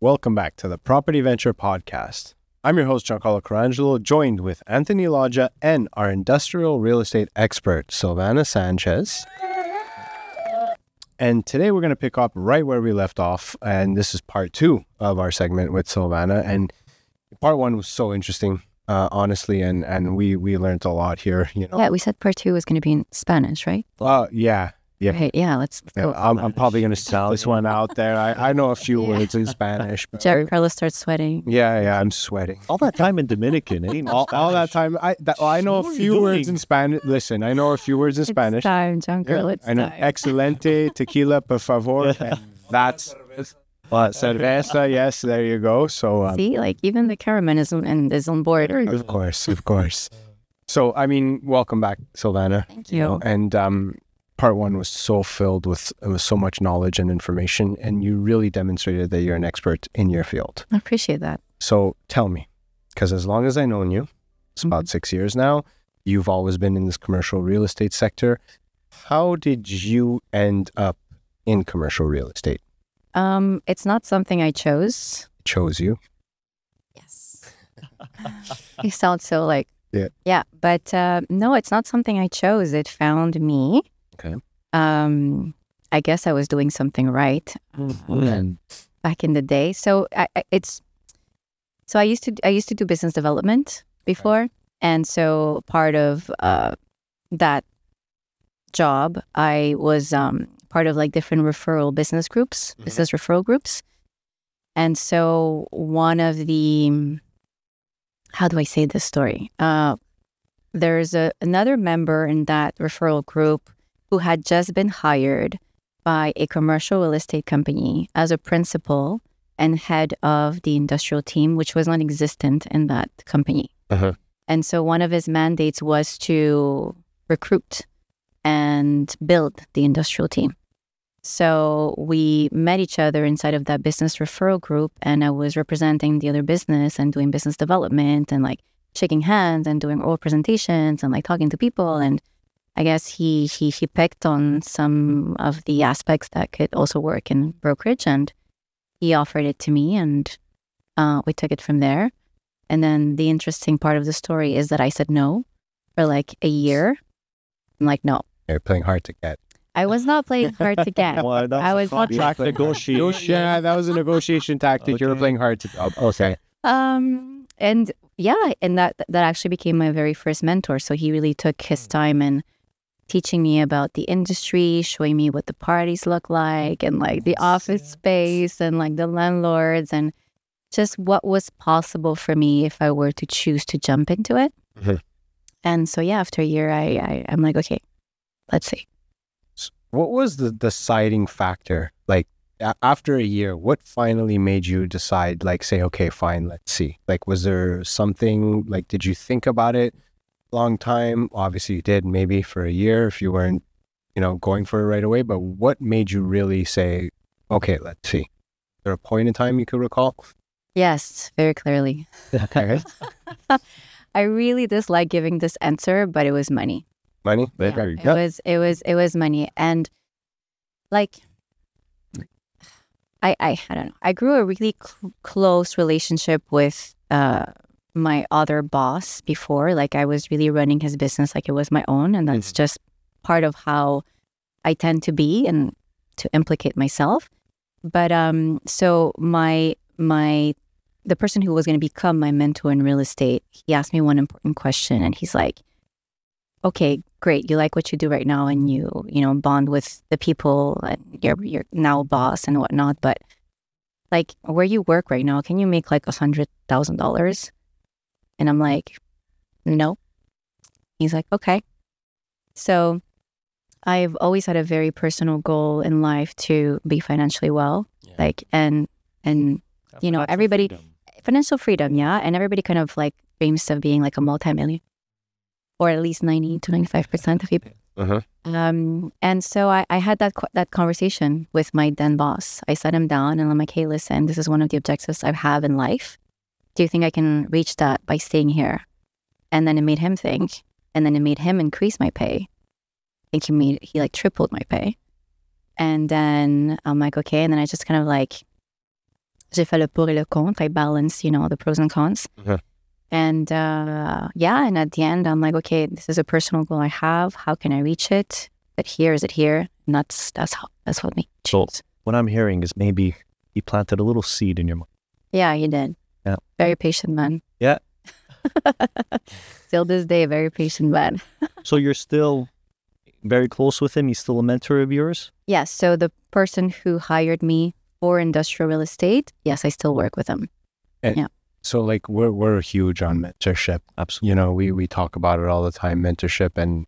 Welcome back to the Property Venture Podcast. I'm your host, Giancarlo Carangelo, joined with Anthony Loggia and our industrial real estate expert, Silvana Sánchez. And today we're going to pick up right where we left off. And this is part 2 of our segment with Silvana. And part 1 was so interesting, honestly. And we learned a lot here. You know. Yeah, we said part 2 was going to be in Spanish, right? Yeah. Right, yeah, let's go. I'm probably going to sell this one out there. I know a few words in Spanish. But Giancarlo starts sweating. Yeah, I'm sweating. All that time in Dominican, all that time. I know a few words in Spanish. Listen, I know a few words in Spanish. It's time, Giancarlo, it's I know time. Excelente, tequila, por favor. That's cerveza. Yes, there you go. So see, like even the cameraman is on board. Of course. So I mean, welcome back, Silvana. Thank you. And part 1 was so filled with so much knowledge and information, and you really demonstrated that you're an expert in your field. I appreciate that. So tell me, because as long as I've known you, it's about 6 years now, you've always been in this commercial real estate sector. How did you end up in commercial real estate? It's not something I chose. Chose you? Yes. You sound so like, yeah, but no, it's not something I chose. It found me. Okay. I guess I was doing something right back in the day. So I used to do business development before, and so part of that job, I was part of like different business referral groups, and so one of the, how do I say this story? There's another member in that referral group who had just been hired by a commercial real estate company as a principal and head of the industrial team, which was non-existent in that company. And so one of his mandates was to recruit and build the industrial team. So we met each other inside of that business referral group, and I was representing the other business and doing business development and like shaking hands and doing oral presentations and like talking to people. And I guess he picked on some of the aspects that could also work in brokerage, and he offered it to me, and we took it from there. And then the interesting part of the story is that I said no for like a year. I'm like, no. You're playing hard to get. I was not playing hard to get. Well, I was contract negotiation. Yeah, that was a negotiation tactic. Okay. You were playing hard to get. Okay. And yeah, and that actually became my very first mentor. So he really took his time and teaching me about the industry, showing me what the parties look like and like the office space and like the landlords and just what was possible for me if I were to choose to jump into it. And so, yeah, after a year, I'm like, okay, let's see. What was the deciding factor? Like after a year, what finally made you decide, like say, okay, fine, let's see. Like, was there something, like, did you think about it? Long time? Obviously you did, maybe for a year if you weren't, going for it right away. But what made you really say, okay, let's see? Is there a point in time you could recall? Yes, very clearly. Okay. I really dislike giving this answer, but it was money. Money? Yeah, it was money. And like, I don't know. I grew a really close relationship with my other boss before. Like I was really running his business like it was my own, and that's just part of how I tend to be and to implicate myself. But so the person who was going to become my mentor in real estate, he asked me one important question, and he's like, okay, great, you like what you do right now, and you bond with the people, and you're now a boss and whatnot, but like where you work right now, can you make like $100,000? And I'm like, no. He's like, okay. So I've always had a very personal goal in life to be financially well, like, and everybody, financial freedom, yeah. And everybody kind of like dreams of being like a multi-million, or at least 90 to 95% of people. And so I had that conversation with my then boss. I sat him down and I'm like, hey, listen, this is one of the objectives I have in life. Do you think I can reach that by staying here? And then it made him think, and then it made him increase my pay. I think he like tripled my pay. And then I'm like, okay. And then I just kind of like, j'ai fait le pour et le contre. I balance, the pros and cons. And and at the end, I'm like, okay, this is a personal goal I have. How can I reach it? Is it here? And that's what me. So what I'm hearing is maybe he planted a little seed in your mind. Yeah, he did. Yeah. Very patient man. Yeah. Still this day, very patient man. So you're still very close with him? He's still a mentor of yours? Yes. So the person who hired me for industrial real estate, yes, I still work with him. And so like we're huge on mentorship. Absolutely. We talk about it all the time, mentorship and,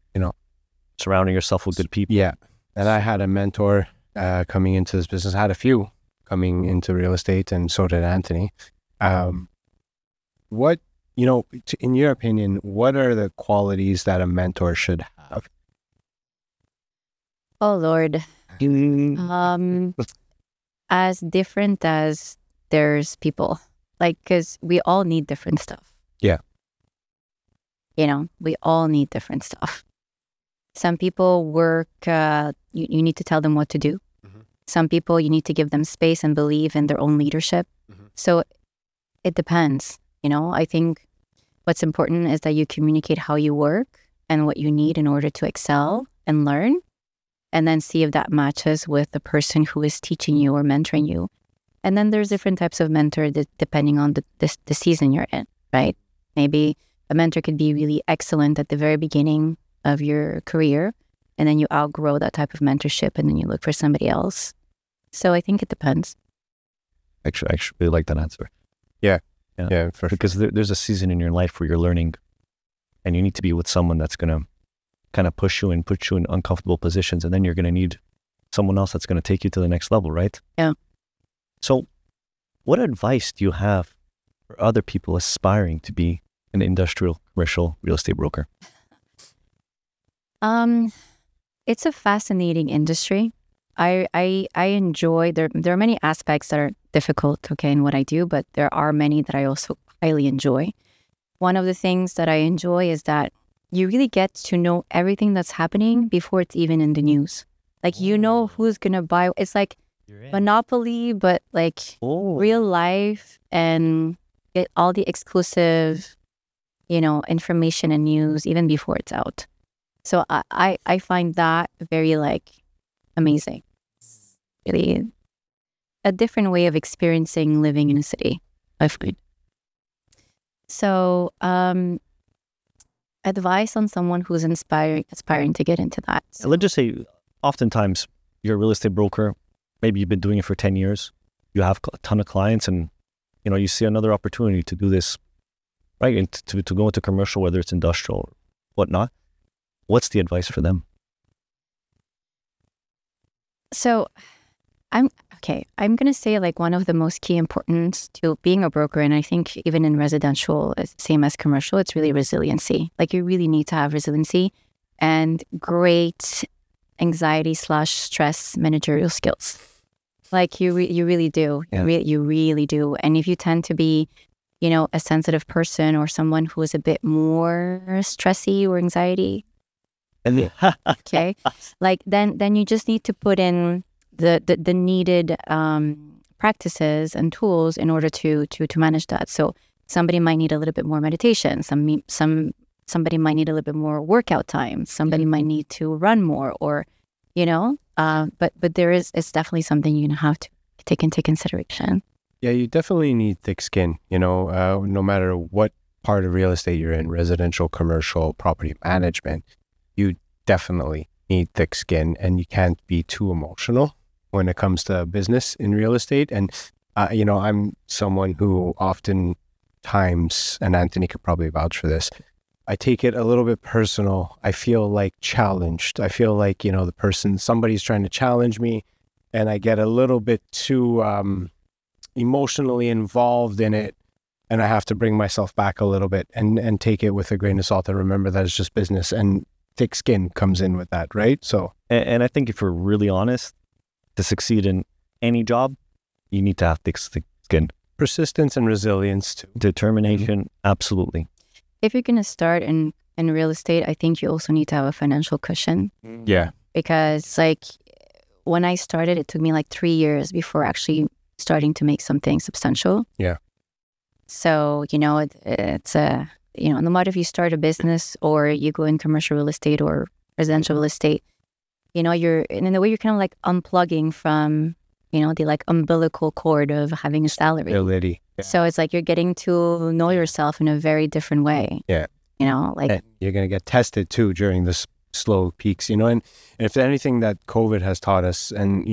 surrounding yourself with good people. Yeah. And I had a mentor coming into this business. I had a few coming into real estate, and so did Anthony. What, in your opinion, what are the qualities that a mentor should have? Oh, Lord. As different as there's people. Like, because we all need different stuff. Yeah. We all need different stuff. Some people work, you need to tell them what to do. Some people, you need to give them space and believe in their own leadership. So it depends. I think what's important is that you communicate how you work and what you need in order to excel and learn, and then see if that matches with the person who is teaching you or mentoring you. And then there's different types of mentor depending on the season you're in, right? Maybe a mentor could be really excellent at the very beginning of your career, and then you outgrow that type of mentorship, and then you look for somebody else. So I think it depends. Actually, I really like that answer. Yeah, because there's a season in your life where you're learning, and you need to be with someone that's going to kind of push you and put you in uncomfortable positions, and then you're going to need someone else that's going to take you to the next level, right? Yeah. So what advice do you have for other people aspiring to be an industrial commercial real estate broker? It's a fascinating industry. I enjoy, there are many aspects that are difficult, in what I do, but there are many that I also highly enjoy. One of the things that I enjoy is that you really get to know everything that's happening before it's even in the news. Like, who's going to buy. It's like Monopoly, but like real life, and get all the exclusive, information and news even before it's out. So I find that very amazing. It's really a different way of experiencing living in a city, I find. So advice on someone who's aspiring to get into that. So, let's just say, oftentimes you're a real estate broker. Maybe you've been doing it for 10 years. You have a ton of clients, and you see another opportunity to do this, right? And to go into commercial, whether it's industrial or whatnot. What's the advice for them? So I'm going to say one of the most key importance to being a broker, and I think even in residential, same as commercial, it's really resiliency. You really need to have resiliency and great anxiety/stress managerial skills. You really do. Yeah. You really do. And if you tend to be, a sensitive person or someone who is a bit more stressy or anxiety, okay, then you just need to put in the needed practices and tools in order to manage that. So somebody might need a little bit more meditation. Somebody might need a little bit more workout time. Somebody might need to run more, or but it's definitely something you're gonna have to take into consideration. Yeah, you definitely need thick skin. No matter what part of real estate you're in, residential, commercial, property management, you definitely need thick skin, and you can't be too emotional when it comes to business in real estate. And, I'm someone who oftentimes, and Anthony could probably vouch for this, I take it a little bit personal. I feel challenged. I feel somebody's trying to challenge me, and I get a little bit too emotionally involved in it. And I have to bring myself back a little bit and take it with a grain of salt and remember that it's just business, and thick skin comes in with that, right? So, and I think if we're really honest, to succeed in any job, you need to have thick skin. Persistence and resilience too. Determination, absolutely. If you're going to start in real estate, I think you also need to have a financial cushion. Yeah. Because when I started, it took me like 3 years before actually starting to make something substantial. Yeah. So, it's a, no matter if you start a business or you go in commercial real estate or residential real estate, you're, in a way, you're kind of like unplugging from, the like umbilical cord of having a salary. Ability. Yeah. So it's like you're getting to know yourself in a very different way. Yeah. Like and you're going to get tested too during this slow peaks, and if anything that COVID has taught us, and,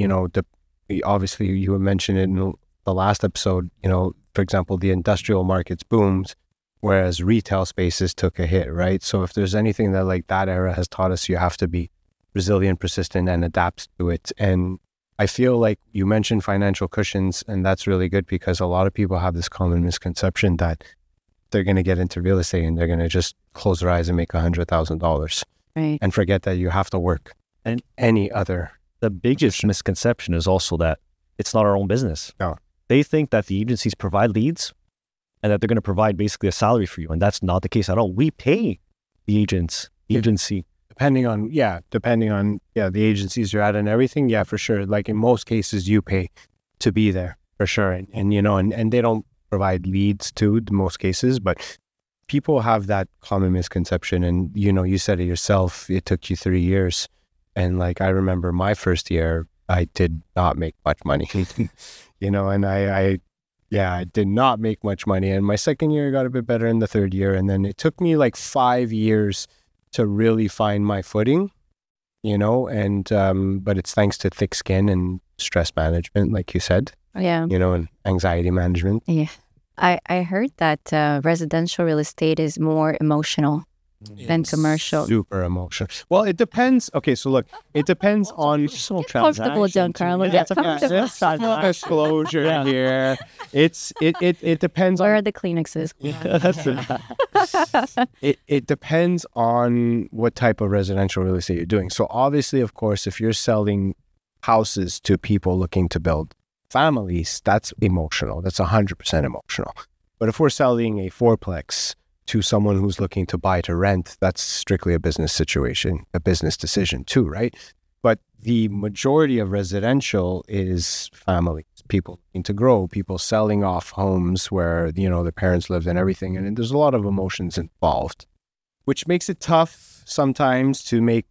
obviously you mentioned it in the last episode, for example, the industrial markets boomed, whereas retail spaces took a hit, right? So if there's anything that like that era has taught us, you have to be resilient, persistent, and adapt to it. And I feel like you mentioned financial cushions, and that's really good because a lot of people have this common misconception that they're going to get into real estate and they're going to just close their eyes and make $100,000, right, and forget that you have to work. And any other. The biggest misconception is also that it's not our own business. No. They think that the agencies provide leads and that they're going to provide basically a salary for you. And that's not the case at all. We pay the agency. Depending on the agencies you're at and everything. Yeah, for sure. Like in most cases, you pay to be there for sure. And they don't provide leads too in most cases, but people have that common misconception. And, you said it yourself, it took you 3 years. And like, I remember my first year, I did not make much money, and I did not make much money. And my second year got a bit better in the third year. And then it took me like 5 years to really find my footing, but it's thanks to thick skin and stress management, like you said, and anxiety management. Yeah. I heard that residential real estate is more emotional than commercial. Super emotional. Well, it depends. Okay, so look, it depends on comfortable, Giancarlo. Full disclosure here. It depends. Where are the Kleenexes? It depends on what type of residential real estate you're doing. So obviously, of course, if you're selling houses to people looking to build families, that's emotional. That's 100% emotional. But if we're selling a fourplex to someone who's looking to buy to rent, that's strictly a business situation, a business decision too, right? But the majority of residential is families, people looking to grow, people selling off homes where, the parents lived and everything. And there's a lot of emotions involved, which makes it tough sometimes to make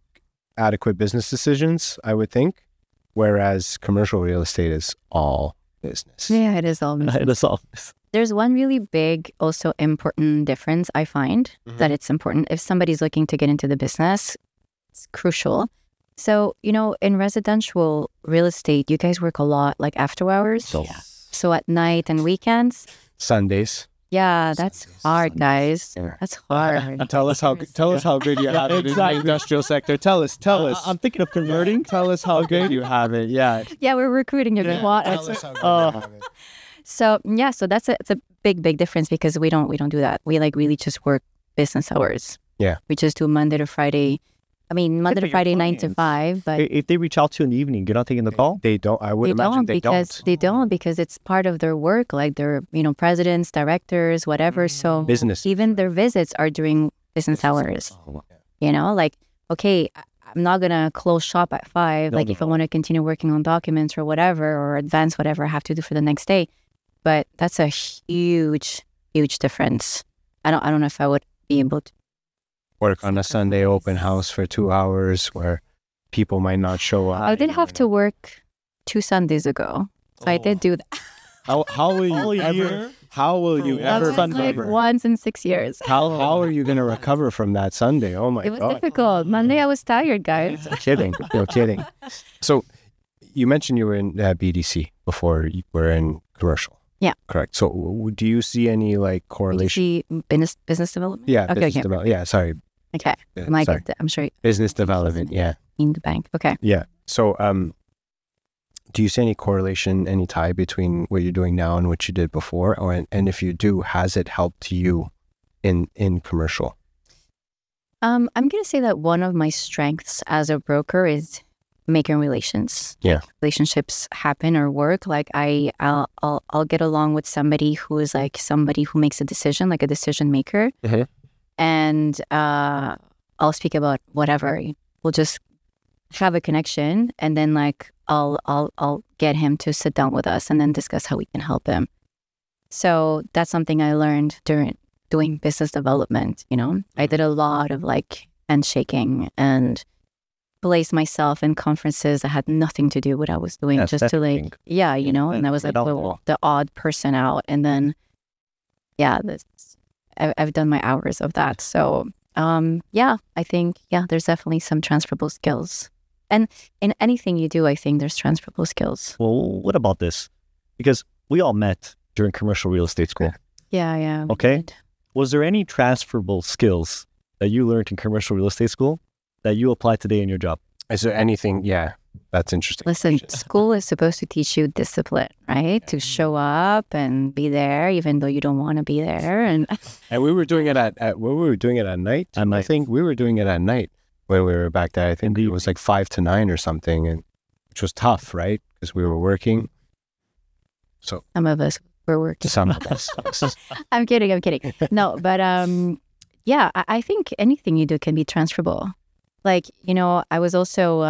adequate business decisions, I would think. Whereas commercial real estate is all business. Yeah, it is all business. It is all business. There's one really big, also important difference I find that it's important. If somebody's looking to get into the business, it's crucial. So, in residential real estate, you guys work a lot like after hours. So at night and weekends. Sundays. Yeah, that's hard, guys. Yeah. That's hard. Tell us how good you have it in the industrial sector. Tell us. I'm thinking of converting. Tell us how good you have it. Yeah. Yeah, we're recruiting you. Tell us how good you have it. So that's it's a big difference because we don't do that. We like really just work business hours. Yeah. We just do Monday to Friday. I mean, Monday to Friday, 9 to 5. But if they reach out to you in the evening, you're not taking the call? They don't. I would imagine they don't. They don't because it's part of their work. Like they're, presidents, directors, whatever. So business. Even their visits are during business hours. Like, okay, I'm not going to close shop at 5. If I want to continue working on documents or whatever, or advance whatever I have to do for the next day. But that's a huge difference. I don't know if I would be able to work on a Sunday open house for 2 hours where people might not show up. I did have to work 2 Sundays ago. So I did do that. How will you ever? How will you ever recover? Like once in 6 years. How are you going to recover from that Sunday? Oh my God. It was difficult. Monday I was tired, guys. Kidding. No kidding. So you mentioned you were in BDC before you were in commercial. Yeah. Correct. So do you see any like correlation? BDC business development? Yeah. Business development. Yeah. Sorry. Okay. Sorry. I'm sure. Business development. Yeah. In the bank. Okay. Yeah. So do you see any correlation, any tie between what you're doing now and what you did before? And if you do, has it helped you in commercial? I'm going to say that one of my strengths as a broker is making relations. Yeah. Relationships happen or work. Like I'll get along with somebody who is like somebody who makes a decision, like a decision maker. Mm-hmm. And I'll speak about whatever. We'll just have a connection. And then like I'll get him to sit down with us and then discuss how we can help him. So that's something I learned during doing business development. You know, I did a lot of like handshaking and placed myself in conferences that had nothing to do with what I was doing, just to like, you know, and I was like the odd person out. And then, I've done my hours of that. So, I think, there's definitely some transferable skills. And in anything you do, I think there's transferable skills. Well, what about this? Because we all met during commercial real estate school. Yeah. Okay. Was there any transferable skills that you learned in commercial real estate school that you apply today in your job? Is there anything? Yeah, that's interesting. Listen, school is supposed to teach you discipline, right? To show up and be there, even though you don't want to be there. And we were doing it at we were doing it at night. I think we were doing it at night when we were back there. I think it was like 5 to 9 or something, and which was tough, right? Because we were working. So some of us were working. Some of us. I'm kidding. No, but I think anything you do can be transferable. Like, you know, I was also,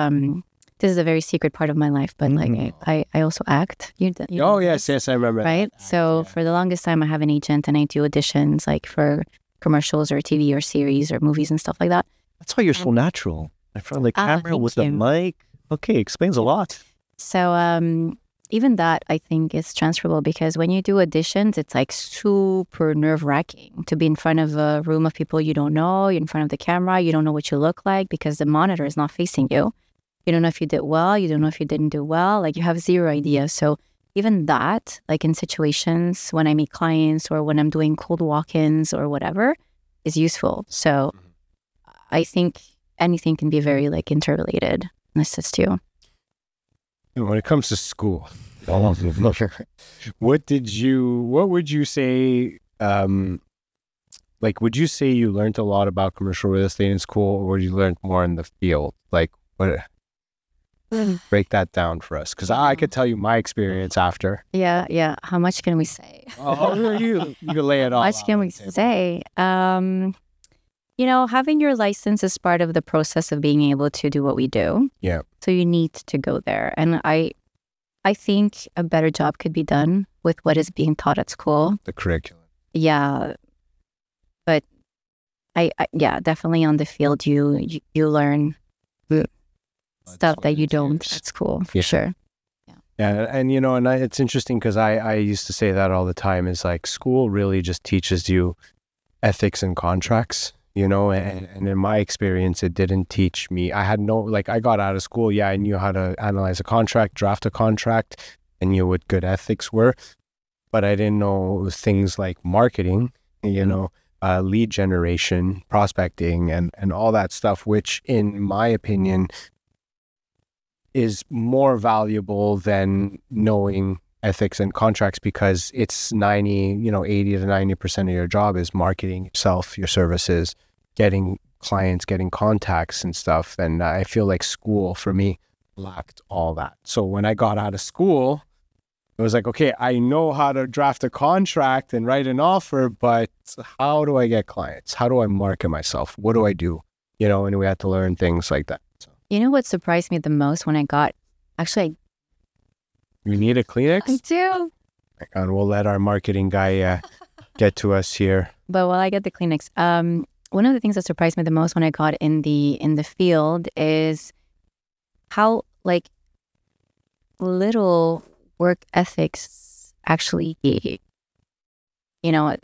this is a very secret part of my life, but like I also act. Yes, I remember. Right? So for the longest time, I have an agent and I do auditions like for commercials or TV or series or movies and stuff like that. That's why you're so natural. I felt like camera with the mic. Okay, explains a lot. So even that, I think, is transferable because when you do auditions, it's like super nerve-wracking to be in front of a room of people you don't know. You're in front of the camera. You don't know what you look like because the monitor is not facing you. You don't know if you did well. You don't know if you didn't do well. Like you have zero idea. So even that, like in situations when I meet clients or when I'm doing cold walk-ins or whatever, is useful. So I think anything can be very like interrelated and assist you. When it comes to school, what would you say, like, would you say you learned a lot about commercial real estate in school, or would you learn more in the field? Like, what, break that down for us. Because I could tell you my experience after. Yeah. How much can we say? You lay it all out. How much can we say? You know, having your license is part of the process of being able to do what we do. Yeah. So you need to go there. And I think a better job could be done with what is being taught at school. The curriculum. Yeah. But I definitely on the field, you learn stuff that you don't at school, for sure. Yeah. And you know, and it's interesting because I used to say that all the time is like school really just teaches you ethics and contracts. You know, and in my experience, it didn't teach me. I had no, like, I got out of school. Yeah, I knew how to analyze a contract, draft a contract, and knew what good ethics were. But I didn't know things like marketing, you know, lead generation, prospecting, and all that stuff, which, in my opinion, is more valuable than knowing ethics and contracts because it's 80 to 90% of your job is marketing yourself, your services, getting clients, getting contacts and stuff. And I feel like school for me lacked all that. So when I got out of school, it was like, okay, I know how to draft a contract and write an offer, but how do I get clients? How do I market myself? What do I do? You know, and we had to learn things like that. So. You know what surprised me the most when I got, actually, you need a Kleenex? I do. And we'll let our marketing guy get to us here. But while I get the Kleenex, one of the things that surprised me the most when I got in the field is how like little work ethics actually, you know,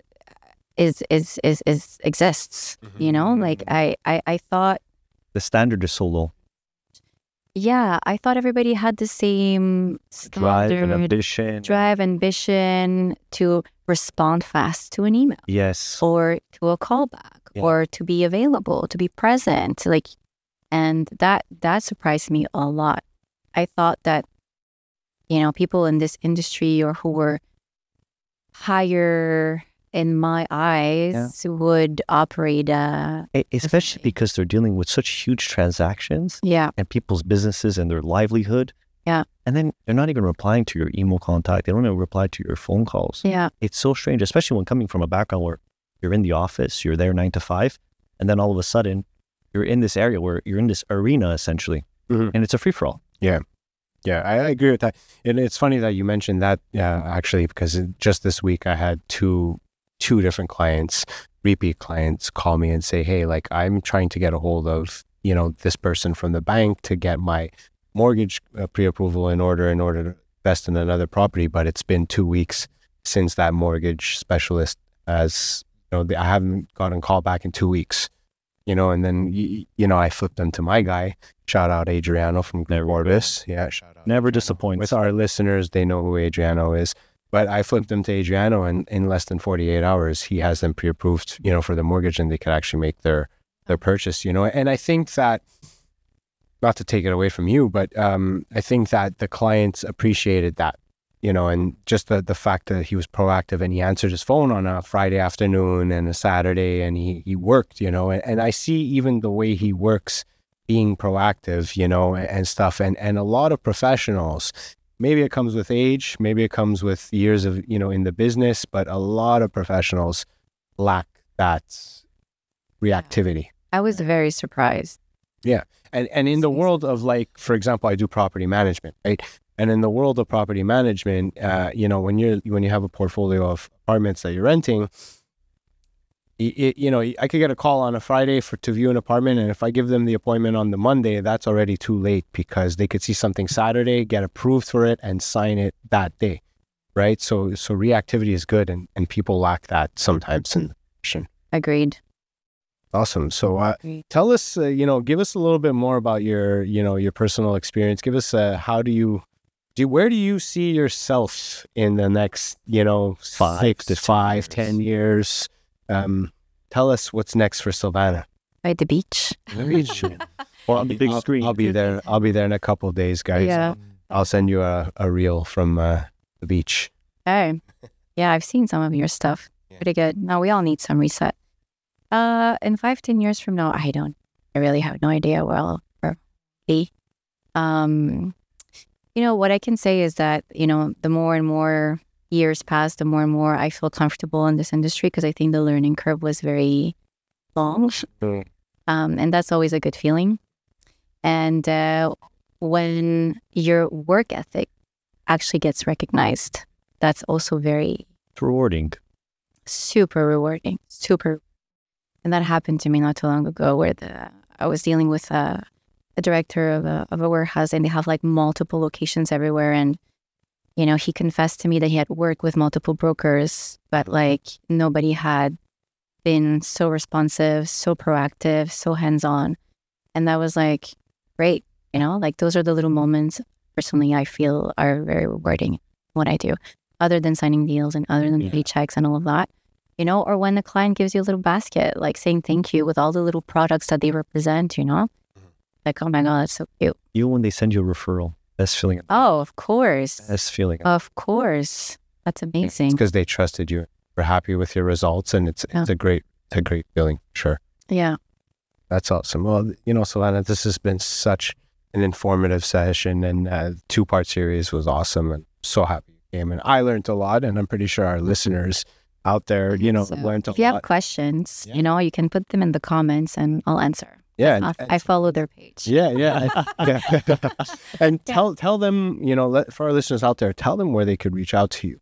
is exists. Mm-hmm. You know, like I thought the standard is so low. Yeah, I thought everybody had the same drive and ambition to respond fast to an email. Yes. Or to a callback, or to be available, to be present. Like, and that surprised me a lot. I thought that, you know, people in this industry or who were higher in my eyes would operate especially because they're dealing with such huge transactions and people's businesses and their livelihood. Yeah. And then they're not even replying to your email contact. They don't even reply to your phone calls. Yeah. It's so strange, especially when coming from a background where you're in the office, you're there 9 to 5, and then all of a sudden you're in this area where you're in this arena essentially, and it's a free-for-all. Yeah. Yeah, I agree with that. And it's funny that you mentioned that, actually, because just this week I had two different clients, repeat clients, call me and say, hey, like, I'm trying to get a hold of, this person from the bank to get my mortgage pre-approval in order to invest in another property. But it's been 2 weeks since that mortgage specialist has, I haven't gotten a call back in 2 weeks, and then, I flipped them to my guy. Shout out Adriano from Orbis. Yeah, shout out. Never disappoints. With our listeners, they know who Adriano is. But I flipped them to Adriano, and in less than 48 hours, he has them pre-approved, for the mortgage, and they could actually make their purchase, And I think that, not to take it away from you, but I think that the clients appreciated that, and just the fact that he was proactive and he answered his phone on a Friday afternoon and a Saturday, and he worked, and I see even the way he works being proactive, and stuff. And a lot of professionals, maybe it comes with age, maybe it comes with years of, in the business, but a lot of professionals lack that reactivity. I was very surprised. Yeah. And in the world of, like, for example, I do property management, right? And in the world of property management, when you have a portfolio of apartments that you're renting, I could get a call on a Friday to view an apartment, and if I give them the appointment on the Monday, that's already too late, because they could see something Saturday, get approved for it, and sign it that day, right? So reactivity is good, and people lack that sometimes in the profession. Agreed. Awesome. So tell us, give us a little bit more about your personal experience. Give us where do you see yourself in the next 10 years? Tell us what's next for Silvana. By the beach. The beach. Well, on the big screen. I'll be there. I'll be there in a couple of days, guys. Yeah. I'll send you a reel from the beach. Oh, yeah, I've seen some of your stuff. Yeah. Pretty good. Now we all need some reset. In 5-10 years from now, I really have no idea where I'll be. What I can say is that, the more and more years pass, the more and more I feel comfortable in this industry, because I think the learning curve was very long. And that's always a good feeling. And when your work ethic actually gets recognized, that's also very rewarding. Super rewarding. Super. And that happened to me not too long ago, where I was dealing with a director of a warehouse, and they have like multiple locations everywhere. And, he confessed to me that he had worked with multiple brokers, but like nobody had been so responsive, so proactive, so hands-on. And that was like, great. Like those are the little moments personally I feel are very rewarding in what I do, other than signing deals and other than paychecks and all of that. Or when the client gives you a little basket, like saying thank you with all the little products that they represent, like, oh my God, that's so cute. Even when they send you a referral, best feeling. Oh, of course. Best feeling. Of course. That's amazing. It's because they trusted you. We're happy with your results, and it's a great feeling. Sure. Yeah. That's awesome. Well, Silvana, this has been such an informative session, and 2-part series was awesome, and so happy you came. And I learned a lot, and I'm pretty sure our listeners out there, learned a lot. If you have questions, you can put them in the comments and I'll answer. Yeah. I follow their page. Yeah. And tell them, for our listeners out there, tell them where they could reach out to you.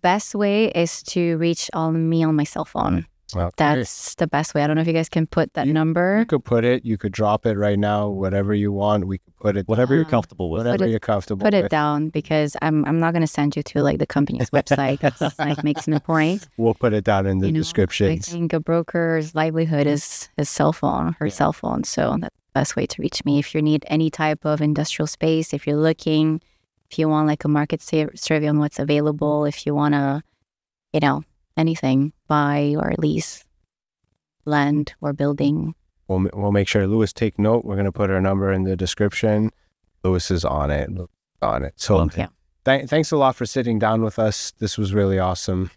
Best way is to reach me on my cell phone. Okay. That's the best way. I don't know if you guys can put that number. You could put it. You could drop it right now. Whatever you want, we could put it. Whatever you're comfortable with. Whatever you're comfortable with. Put it down, because I'm not going to send you to like the company's website. That's like makes no point. We'll put it down in the description. I think a broker's livelihood is his cell phone, her cell phone. So that's the best way to reach me. If you need any type of industrial space, if you're looking, if you want like a market survey on what's available, if you want to, anything, buy or lease land or building. We'll make sure Louis take note. We're going to put her number in the description. Louis is on it. So thanks a lot for sitting down with us. This was really awesome.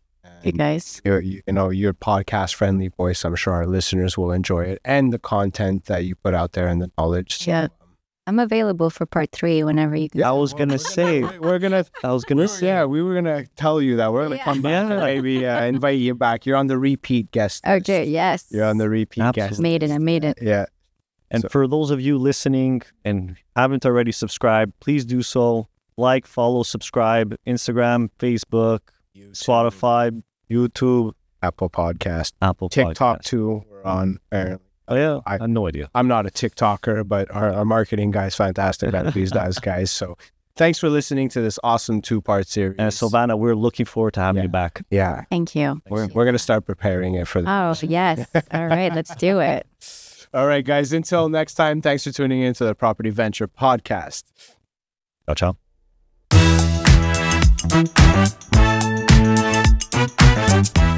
You guys. Your podcast friendly voice. I'm sure our listeners will enjoy it, and the content that you put out there and the knowledge. So, yeah. I'm available for part 3 whenever you can. Yeah, I was going to say. We were going to tell you that we're going to come back and maybe invite you back. You're on the repeat guest list. Okay, yes. You're on the repeat guest. I made it. Yeah. And for those of you listening and haven't already subscribed, please do so. Like, follow, subscribe, Instagram, Facebook, Spotify, YouTube, Apple Podcast, Podcast. TikTok too. We're on. Oh yeah, I have no idea. I'm not a TikToker, but our marketing guy's fantastic at these guys. So thanks for listening to this awesome 2-part series. And Silvana, we're looking forward to having you back. Yeah. Thank you. We're going to start preparing it for the Oh, yes. All right, let's do it. All right, guys. Until next time, thanks for tuning in to the Property Venture Podcast. Ciao, ciao.